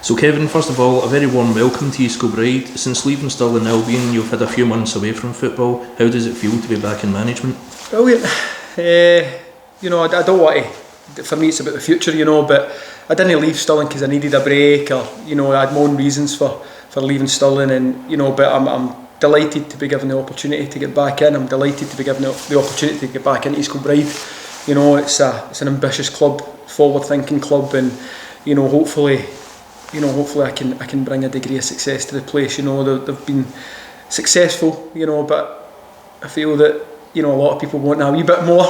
So Kevin, first of all, a very warm welcome to East Kilbride. Since leaving Stirling Albion, you've had a few months away from football. How does it feel to be back in management? Brilliant. I don't want to, for me it's about the future, but I didn't leave Stirling because I needed a break, or I had my own reasons for leaving Stirling, and but I'm delighted to be given the opportunity to get back in. I'm delighted to be given the opportunity to get back into East Kilbride. It's an ambitious club, forward-thinking club, and hopefully I can bring a degree of success to the place. They've been successful, but I feel that a lot of people want a wee bit more.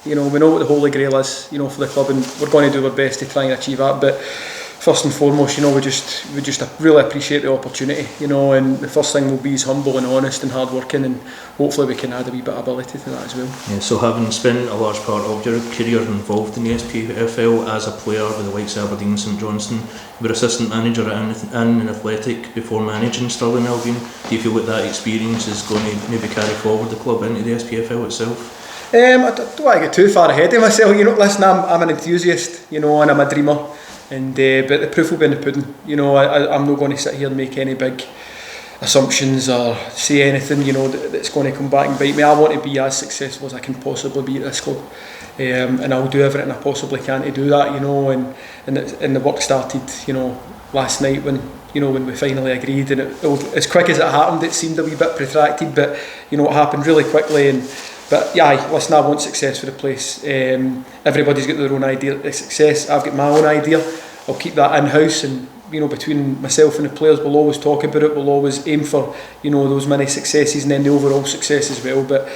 We know what the Holy Grail is, for the club, and we're going to do our best to try and achieve that. But first and foremost, we just really appreciate the opportunity, and the first thing will be is humble and honest and hard-working, and hopefully we can add a wee bit of ability to that as well. Yeah, so having spent a large part of your career involved in the SPFL as a player with the likes of Aberdeen, St Johnstone, you were assistant manager at an Athletic before managing Stirling Albion. Do you feel that experience is going to maybe carry forward the club into the SPFL itself? I don't want to get too far ahead of myself. Listen, I'm an enthusiast, and I'm a dreamer. But the proof will be in the pudding. I'm not going to sit here and make any big assumptions or say anything, that's going to come back and bite me. I want to be as successful as I can possibly be at this club, and I'll do everything I possibly can to do that. And the work started, last night when we finally agreed, and as quick as it happened, it seemed a wee bit protracted, but it happened really quickly. But yeah, listen, I want success for the place. Everybody's got their own idea of success. I've got my own idea. I'll keep that in-house, and between myself and the players, we'll always talk about it. We'll always aim for those many successes and then the overall success as well. But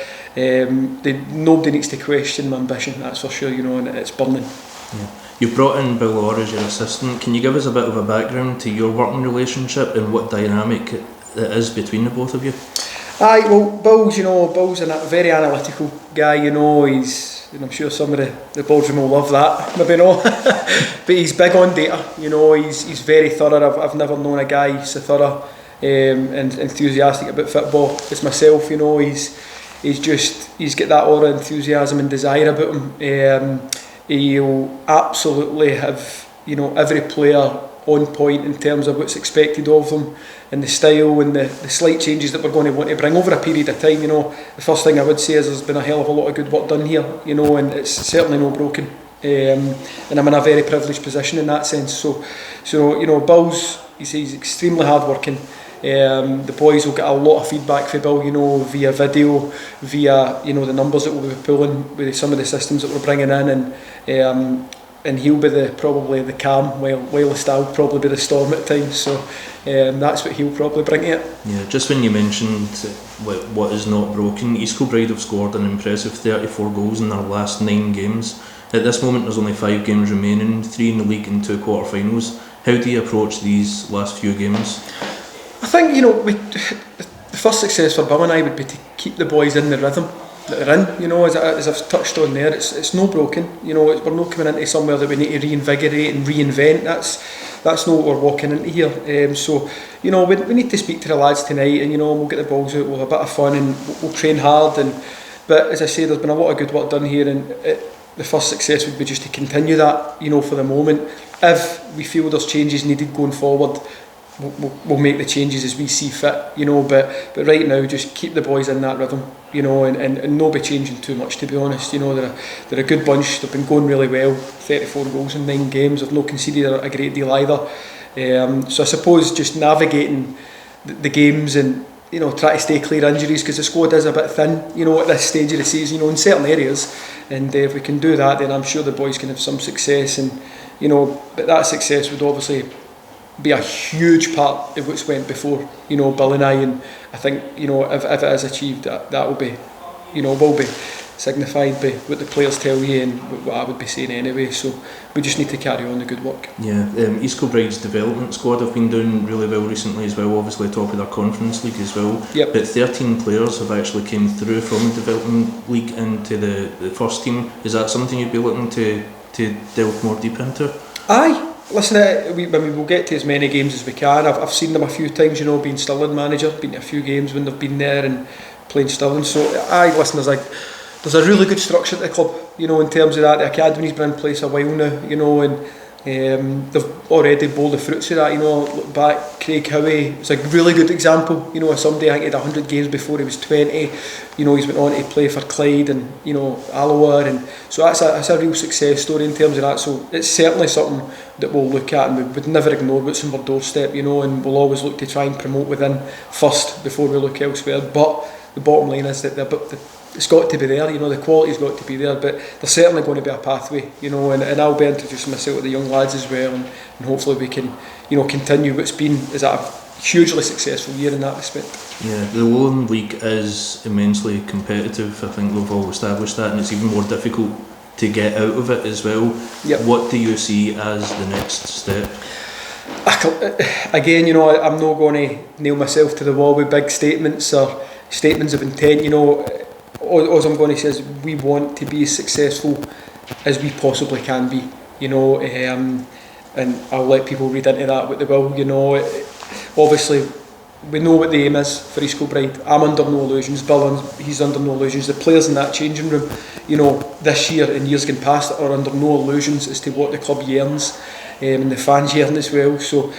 nobody needs to question my ambition, that's for sure. And it's burning. Yeah. You've brought in Bill Orr as your assistant. Can you give us a bit of a background to your working relationship and what dynamic it is between the both of you? Aye, well, Bill's a very analytical guy, and I'm sure some of the boardroom will love that, maybe not, but he's big on data, he's very thorough. I've never known a guy so thorough and enthusiastic about football as myself. He's got that aura, enthusiasm and desire about him. He'll absolutely have, every player on point in terms of what's expected of them, and the style and the slight changes that we're going to want to bring over a period of time. The first thing I would say is there's been a hell of a lot of good work done here, and it's certainly no broken. And I'm in a very privileged position in that sense. So Bill's, he's extremely hardworking. The boys will get a lot of feedback from Bill, via video, via the numbers that we'll be pulling with some of the systems that we're bringing in, and he'll be probably the calm, while I'll probably be the storm at times. So that's what he'll probably bring to it. Yeah, just when you mentioned what is not broken, East Kilbride have scored an impressive 34 goals in their last 9 games. At this moment there's only 5 games remaining, 3 in the league and 2 quarter-finals. How do you approach these last few games? I think the first success for Bill and I would be to keep the boys in the rhythm that they're in. As I've touched on there, it's no broken. We're not coming into somewhere that we need to reinvigorate and reinvent. That's not what we're walking into here. So we need to speak to the lads tonight, and we'll get the balls out, we'll have a bit of fun, and we'll train hard. But as I say, there's been a lot of good work done here, and the first success would be just to continue that. For the moment, if we feel there's changes needed going forward, we'll make the changes as we see fit, but right now just keep the boys in that rhythm, and not be changing too much, to be honest. They're a good bunch. They've been going really well. 34 goals in 9 games. They've not conceded a great deal either. So I suppose just navigating the games and try to stay clear injuries, because the squad is a bit thin, at this stage of the season, in certain areas, and if we can do that, then I'm sure the boys can have some success, and but that success would obviously be a huge part of what's went before, Bill and I, and I think, if it is achieved, that will be, will be signified by what the players tell you and what I would be saying anyway. So we just need to carry on the good work. Yeah, East Kilbride's development squad have been doing really well recently as well, obviously top of their conference league as well. Yep. But 13 players have actually came through from the development league into the first team. Is that something you'd be looking to delve more deep into? Aye. Listen, we'll get to as many games as we can. I've seen them a few times, being Stirling manager, been to a few games when they've been there and playing Stirling. So, listen, there's a really good structure at the club, in terms of that. The academy's been in place a while now, and They've already bore the fruits of that. You know, look back, Craig Howie is a really good example. You know, of somebody, I think he had 100 games before he was 20. You know, he's went on to play for Clyde and, you know, Alloa, and so that's a real success story in terms of that. So it's certainly something that we'll look at, and we would never ignore what's on our doorstep, you know, and we'll always look to try and promote within first before we look elsewhere. But the bottom line is that it's got to be there, you know, the quality's got to be there, but there's certainly going to be a pathway, you know, and I'll be introducing myself to the young lads as well, and hopefully we can, you know, continue what's been is a hugely successful year in that respect. Yeah, the Lowland League is immensely competitive. I think we've all established that, and it's even more difficult to get out of it as well. Yep. What do you see as the next step? Again, you know, I'm not going to nail myself to the wall with big statements or statements of intent, you know. All I'm going to say is we want to be as successful as we possibly can be, you know, and I'll let people read into that what they will, you know. Obviously, we know what the aim is for East Kilbride. I'm under no illusions, Bill, he's under no illusions. The players in that changing room, you know, this year and years gone past are under no illusions as to what the club yearns, and the fans yearn as well. So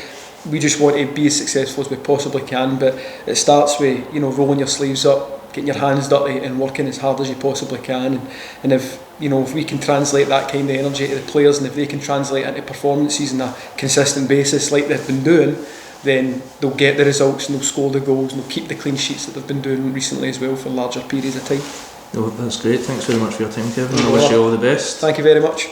we just want to be as successful as we possibly can, but it starts with, you know, rolling your sleeves up, getting your hands dirty and working as hard as you possibly can, and if, you know, if we can translate that kind of energy to the players, and if they can translate into performances on a consistent basis like they've been doing, then they'll get the results and they'll score the goals and they'll keep the clean sheets that they've been doing recently as well for larger periods of time. Oh, that's great. Thanks very much for your time, Kevin. I wish you all the best. Thank you very much.